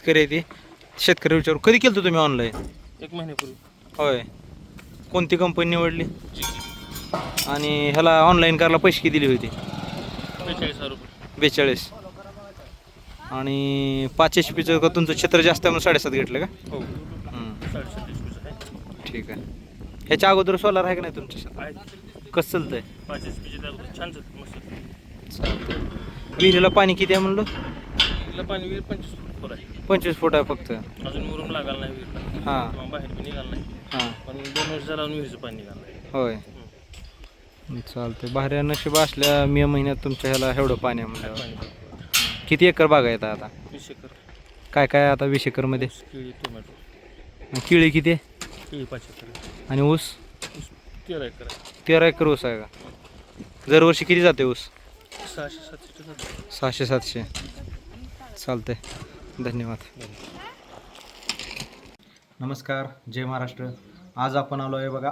शेतकरी आहे ती शेतकरी विचारू कधी केलं तुम्ही ऑनलाईन? 1 महिन्यापूर्वी. होय. कोणती कंपनी निवडली आणि ह्याला ऑनलाईन करायला पैसे किती दिले होते? 42,000 रुपये. 42. आणि 5 HP का तुमचं क्षेत्र जास्त आहे म्हणून 7.5 घेतलं का? हो. 7.5 HP आहे. ठीक आहे. ह्याच्या अगोदर सोलार आहे का नाही तुमच्या? आहे. कसं चालतंय? 5 HP छान चालतं मस्त. चालतंय. विहिरीला पाणी किती आहे म्हणलं? तिला पाणी विहीर 25 फूट खोल आहे. 25 फूट आहे फक्त. अजून मुरुम लागायला नाही विहीरला. हां किंवा बाहेर बी निघालं नाही. हां पण 2 वर्ष झालं विहिरीचं पाणी निघालं नाही. होय. चालतंय. बाहेर नशीब असल्या मे महिन्यात तुमच्या ह्याला एवढं पाणी आहे म्हणल्यावर. पाणी किती एकर बागा येतात आता? 20 एकर. काय काय आता 20 एकरमध्ये? केळी, टोमॅटो. केळी किती आहे? केळी 5 एकर. आणि ऊस? 13 एकर आहे. 13 एकर ऊस आहे का? दरवर्षी किती जाते ऊस? 600-700 जातं. 600-700. चालतंय. धन्यवाद. नमस्कार, जय महाराष्ट्र. आज आपण आलो आहे बघा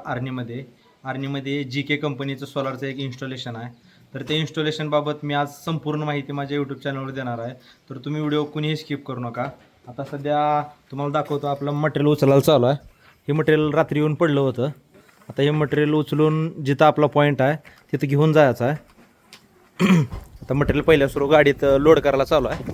आर्नीमध्ये GK कंपनीचं सोलारचं एक इन्स्टॉलेशन आहे. तर ते इन्स्टॉलेशनबाबत मी आज संपूर्ण माहिती माझ्या यूट्यूब चॅनलवर देणार आहे. तर तुम्ही व्हिडिओ कुणीही स्किप करू नका. आता सध्या तुम्हाला दाखवतो आपलं मटेरियल उचलायला चालू आहे. हे मटेरियल रात्री येऊन पडलं होतं. आता हे मटेरियल उचलून जिथं आपला पॉईंट आहे तिथं घेऊन जायचं आहे. आता मटेरियल पहिल्या सुरू गाडीत लोड करायला चालू आहे.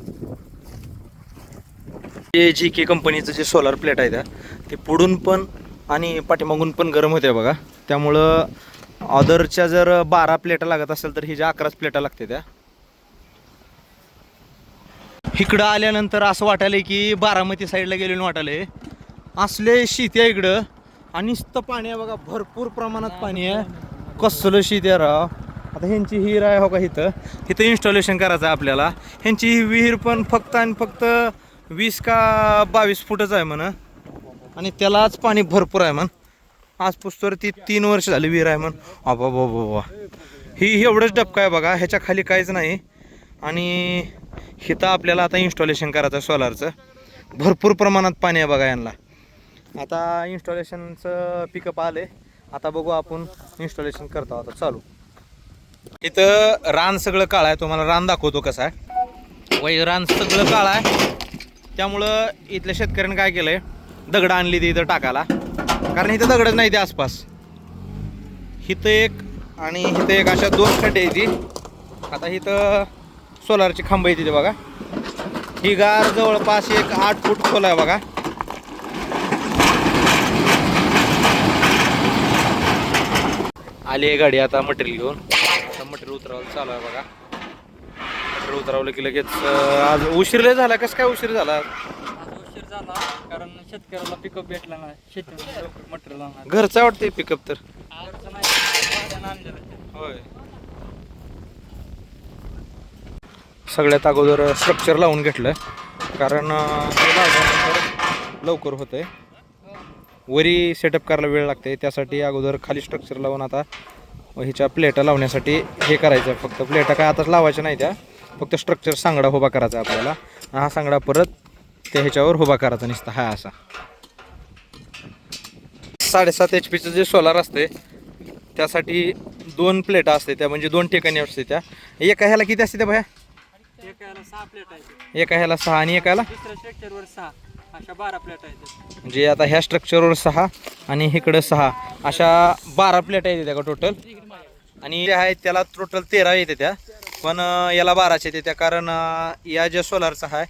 जे GK कंपनीचं जे सोलार प्लेट आहे त्या ते पुढून पण आणि पाठीमागून पण गरम होते बघा. त्यामुळं अदरच्या जर 12 प्लेटा लागत असेल तर ही ज्या 11 प्लेटा लागते त्या. इकडं आल्यानंतर असं वाटायलंय की बारामती साईडला गेलेलं वाटायलंय. असले शेती आहे इकडं आणि नुसतं पाणी आहे बघा, भरपूर प्रमाणात पाणी आहे. कसलं शेती आहे राव. आता ह्यांची विहीर आहे हो का, इथं इन्स्टॉलेशन करायचं आहे आपल्याला. ह्यांची ही विहीर पण फक्त आणि फक्त 20 का 22 फुटच आहे म्हणा आणि त्यालाच पाणी भरपूर आहे म्हण. आज पुस्तवर ती 3 वर्ष झाली विहीर आहे म्हण. बाबा ही एवढंच डबका आहे बघा, ह्याच्या खाली काहीच नाही. आणि इथं आपल्याला आता इन्स्टॉलेशन करायचं आहे सोलारचं. भरपूर प्रमाणात पाणी आहे बघा यांना. आता इन्स्टॉलेशनचं पिकअप आले. आता बघू आपण इन्स्टॉलेशन करतो आता चालू. इथं रान सगळं काळं आहे. तुम्हाला रान दाखवतो कसं आहे. रान सगळं काळं आहे. त्यामुळं इथल्या शेतकऱ्यांनी काय केलंय, दगड आणली ती इथं टाकायला, कारण इथं दगडच नाही ते आसपास. इथं एक आणि इथं एक अशा 2 खड्डे आहे ती. आता इथं सोलारची खांब आहे तिथे बघा. ही गार जवळपास एक 8 फूट खोल आहे बघा. आली आहे गाडी आता मटेरियल घेऊन. आता मटेरियल उतरावलं चालू आहे बघा. मटेरियल उतरवलं की लगेच आज उशीर लय झाला. कसं काय उशीर झाला? उशीर झाला कारण शेतकऱ्याला पिकअप भेटला नाही. शेतीमध्ये मटेरियल आणणार घरचं वाटतंय पिकअप तर. होय. सगळ्यात अगोदर स्ट्रक्चर लावून घेतलं कारण ते लावल्यानंतर लवकर होतंय. वरी सेटअप करायला वेळ लागते, त्यासाठी अगोदर खाली स्ट्रक्चर लावून आता ह्याच्या प्लेटा लावण्यासाठी हे करायचं. फक्त प्लेटा काय आताच लावायच्या नाही, त्या फक्त स्ट्रक्चर सांगडा उभा करायचा आपल्याला. हा सांगडा परत त्या ह्याच्यावर उभा करायचा नुसता हा असा. 7.5 HP जे सोलार असते त्यासाठी 2 प्लेटा असते त्या, म्हणजे 2 ठिकाणी असते त्या. एका ह्याला किती असते त्या बाया? एकाला 6 प्लेट आहेत. एका ह्याला 6 आणि एकाला दुसऱ्या स्ट्रक्चरवर 6 अशा 12 प्लेट आहेत. म्हणजे आता ह्या स्ट्रक्चरवर 6 आणि इकडं 6 अशा 12 प्लेटा येते त्या का टोटल. आणि जे आहेत त्याला टोटल 13 येते त्या, पण याला 12च येते त्या, कारण या ज्या सोलारचं आहे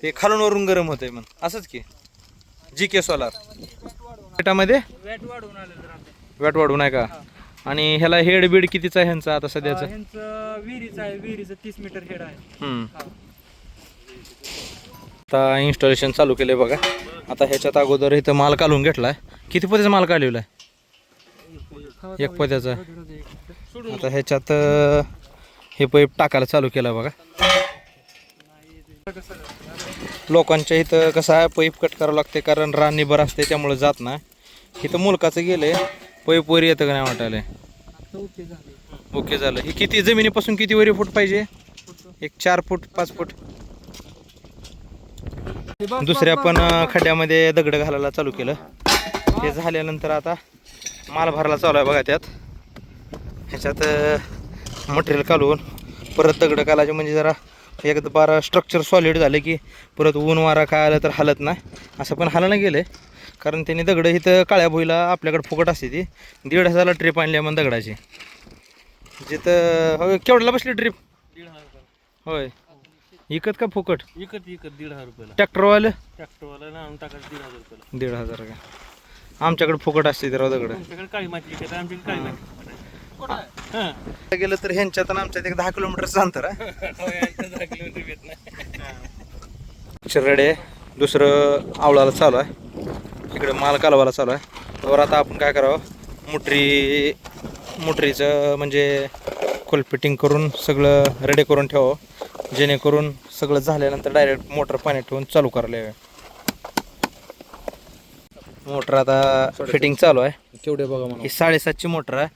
ते खालून वरून गरम होतंय मग. असंच की GK सोलार प्लेटामध्ये वेट वाढवून आलेलं राहते. वॅट वाढून आहे का? आणि ह्याला हेड बीड कितीचा आहे ह्यांचा आता सध्याचं? ह्यांचं विहिरीचं आहे. विहिरीचं 30 मीटर हेड आहे. आता इन्स्टॉलेशन चालू केलंय बघा. आता ह्याच्यात अगोदर इथं माल काढून घेतलाय. किती पत्याचा माल काढलेला आहे? 1 पत्याचा. आता ह्याच्यात हे पाईप टाकायला चालू केलं बघा. लोकांच्या इथं कसं आहे, पाईप कट करावं लागते कारण रान निबर असते त्यामुळे जात नाही. इथं मुलकाचं गेले पाईप वर येतं का नाही वाटायला. ओके झालं. हे किती जमिनीपासून किती वरी फूट पाहिजे? एक 4 फूट 5 फूट. दुसऱ्या पण खड्ड्यामध्ये दगड घालायला चालू केलं. हे झाल्यानंतर आता माल भरायला चालू आहे बघा. त्यात ह्याच्यात मटेरियल काढून परत दगड घालायचे, म्हणजे जरा एकदा बारा स्ट्रक्चर सॉलिड झालं की परत ऊन वारा काय आलं तर हलत नाही. असं पण हलणं गेलं कारण त्यांनी दगडं इथं काळ्या भुईला आपल्याकडे फुकट असते ती 1,500ला ट्रिप आणली मग दगडाची. जिथं हो केवढ्याला बसली ट्रिप? 1,500. होय इकत का फुकट? इकत 1,500 रुपयाला. ट्रॅक्टरवाले ट्रॅक्टरवाला ना आणून टाकायचं 1,500 रुपयाला. 1,500 का? आमच्याकडे फुकट असते तर दगड. तुमच्याकडे काळी माती इकत आमच्याकडे काळी माती. हां गेलं तर ह्यांच्यात आणि आमच्यात एक 10 किलोमीटरचं अंतर आहे. 10 किलोमीटर येत नाही. शिरडे दुसरं आवळाला चालू आहे. इकडे माल कालवाला चालू आहे. तर आता आपण काय करावं मोटरीचं म्हणजे खोलफिटिंग करून सगळं रेडी करून ठेवावं जेणेकरून सगळं झाल्यानंतर डायरेक्ट मोटर पाण्यात ठेवून चालू करायला यावे. मोटर आता फिटिंग चालू आहे. केवढे बघा मला. ही 7.5ची मोटर आहे.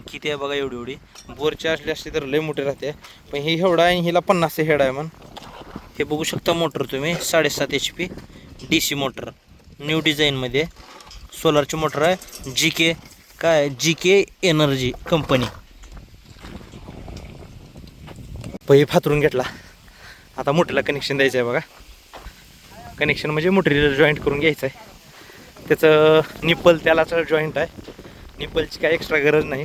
किती आहे बघा एवढी बोरची असली असली तर लय मोठी राहते पण ही एवढा आहे हिला 50 हेड आहे म्हण. हे बघू शकता मोटर तुम्ही 7.5 HP DC मोटर न्यू डिझाईनमध्ये सोलारची मोटर आहे. GK energy company. पै फातरून घेतला. आता मोटरीला कनेक्शन द्यायचं आहे बघा. कनेक्शन म्हणजे मोटरीला जॉईंट करून घ्यायचं आहे. त्याचं निप्पल त्यालाच जॉईंट आहे. निप्पलची काय एक्स्ट्रा गरज नाही.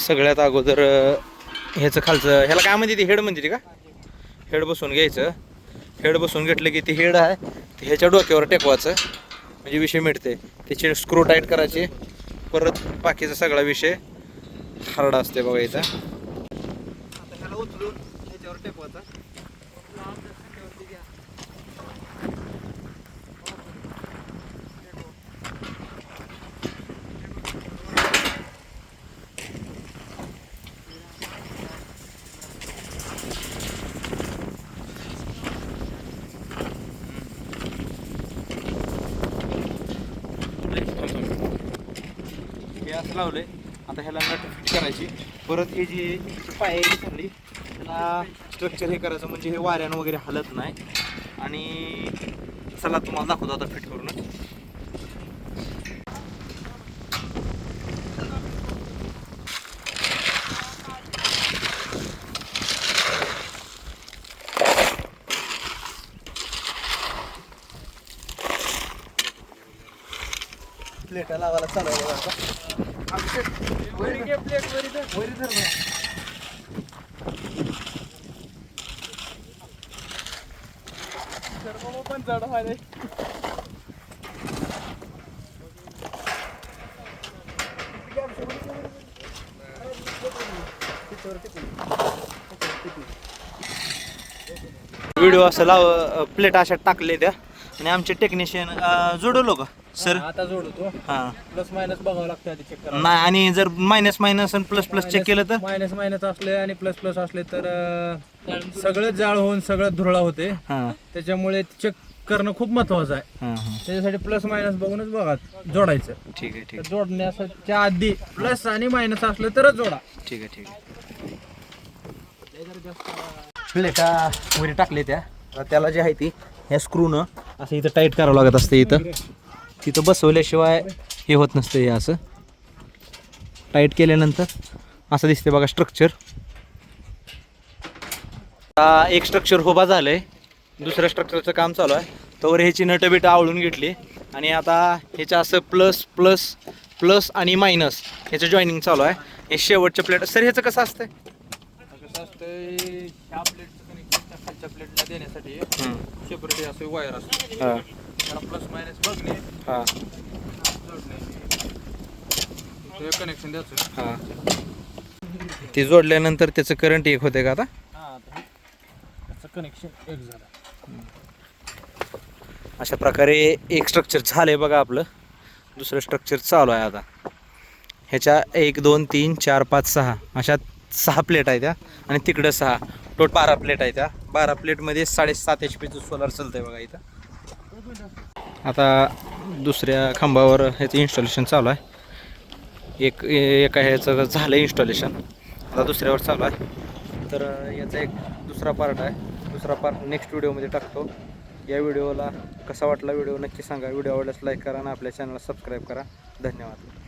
सगळ्यात अगोदर ह्याचं खालचं ह्याला काय म्हणते ती हेड म्हणते ती का हेड बसवून घ्यायचं. हेड बसवून घेतलं की ती हेड आहे ते ह्याच्या डोक्यावर टेकवायचं म्हणजे विषय मिळते. त्याचे स्क्रू टाईट करायचे परत बाकीचा सगळा विषय हार्ड असते बघा इथं. आता ह्याला उचलून ह्याच्यावर टेकवायचा. हे असं लावलंय. आता ह्याला नट फिट करायची परत हे जी पाय ठरली त्याला स्ट्रक्चर हे करायचं म्हणजे हे वाऱ्यानं वगैरे हलत नाही. आणि चला तुम्हाला दाखवतो आता फिट करून. प्लेटा लावायला चालू आहे आता. पण जड व्हायला. व्हिडिओ असं लाव प्लेट अशा टाकले त्या आणि आमचे टेक्निशियन जोडवलो का सर? आता जोडतो. हां प्लस मायनस बघावं लागतं आधी चेक करावं. नाही आणि जर मायनस आणि प्लस चेक केलं तर मायनस असले आणि प्लस असले तर सगळं जाळ होऊन सगळं धुरळा होते. हां त्याच्यामुळे चेक करणं खूप महत्वाचं आहे. हां हां त्याच्यासाठी प्लस मायनस बघूनच बघा जोडायचं. ठीक आहे ठीक तर जोडण्याच्या आधी प्लस आणि मायनस असलं तरच जोडा. आहे ठीक आहे ठीक आहे. प्लेटा वगैरे टाकले त्या आता त्याला जे आहे ती ह्या स्क्रूनं असं इथं टाईट करावं लागत असते. तिथं बसवल्याशिवाय हे होत नसतं. हे असं टाईट केल्यानंतर असं दिसते बघा स्ट्रक्चर. एक स्ट्रक्चर उभा झालं आहे. दुसऱ्या स्ट्रक्चरचं काम चालू आहे. तोवर ह्याची नटं बिटं आवळून घेतली आणि आता ह्याचं असं प्लस आणि मायनस ह्याचं जॉईनिंग चालू आहे. हे शेवटच्या प्लेट सर ह्याचं कसं असतंय? कसं असतंय ह्या प्लेटचं कनेक्शन त्या खालच्या प्लेटला देण्यासाठी सेपरेट असं वायर असतं. हां त्याला प्लस मायनस बघणे हां जोडणे कनेक्शन द्यायचं. हां ते जोडल्यानंतर त्याचं करंट एक होते का आता? हां त्याचं कनेक्शन एक झालं. अशा प्रकारे एक स्ट्रक्चर झालं आहे बघा आपलं. दुसरं स्ट्रक्चर चालू आहे आता. ह्याच्या 1 2 3 4 5 6 अशा 6 प्लेट आहे त्या आणि तिकडं 6 टोटल 12 प्लेट आहे त्या. 12 प्लेटमध्ये 7.5 HP सोलार चालतं आहे बघा इथं. आता दुसऱ्या खांबावर ह्याचं इन्स्टॉलेशन चालू आहे. एका ह्याचं झालं इन्स्टॉलेशन आता दुसऱ्यावर चालू आहे. तर याचा एक दुसरा पार्ट आहे. दुसरा पार्ट नेक्स्ट व्हिडिओमध्ये टाकतो. या व्हिडिओला कसा वाटला व्हिडिओ नक्की सांगा. व्हिडिओ आवडल्यास लाईक करा आणि आपल्या चॅनलला सबस्क्राईब करा. धन्यवाद.